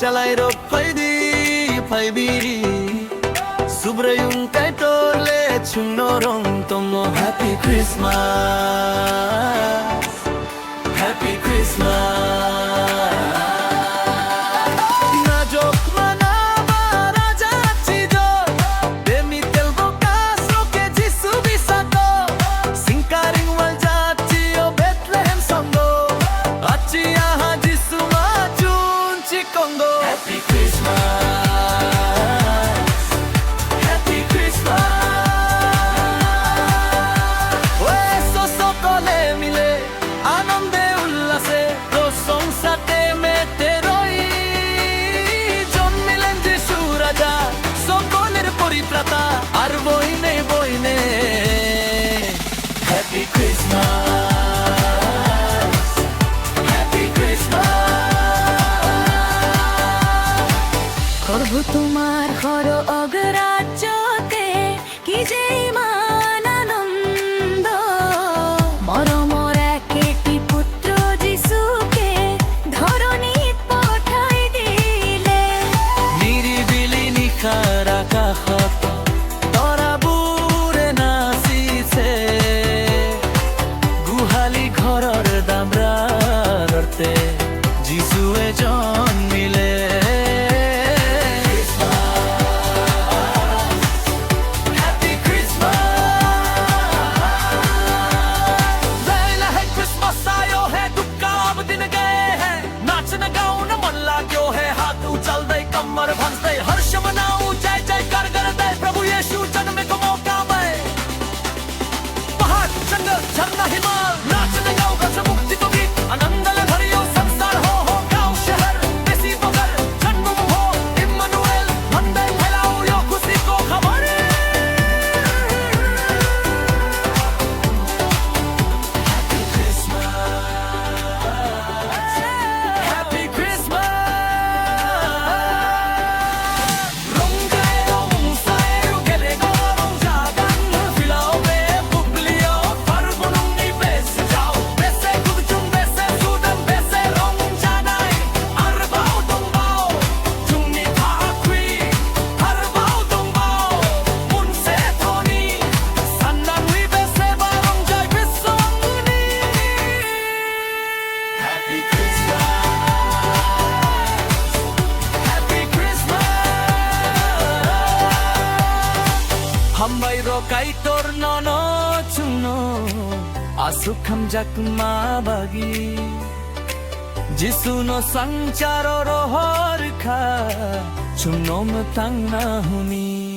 Chalai ro phai biri Subrayung kai torle chungnorong tomo Happy Christmas Happy Christmas Happy Christmas, Happy Christmas. Oye, সকলে মিলে আনন্দে উল্লাসে প্রশংসাতে মেতে রই জন্মিলেন যিশু রাজা সকলের পরিত্রাতা আর বইনে বইনে Happy Christmas. প্রভু তোমার হর অগ্রাহ্যতে কি যে মান আনন্দ মরমর একেটি পুত্র যিশুকে ধরণী পঠাই দিলে নিরিবিলি নিশার আকাশত তৰাবোৰে নাচিছে গোহালি ঘৰৰ দামৰাৰতে যিশুৱে জন্মিলে कमर भंसते हर्ष मनाऊ जय जयकार करते प्रभु यीशु जन्म को मौका में पहाड़ जंगल झरना हिमाल नाचने गाओ का मुक्ति को गीत आनंद ले भरियो संसार हो गांव शहर देसी बगर जन्म हो इम्मानुएल मंदिर फैलाओ यो खुशी को खबर Happy Christmas Happy Christmas Hambai ro kai tor no chuno asukam jakma bagi Jisu no sancharo ro hor kha chunom tang na huni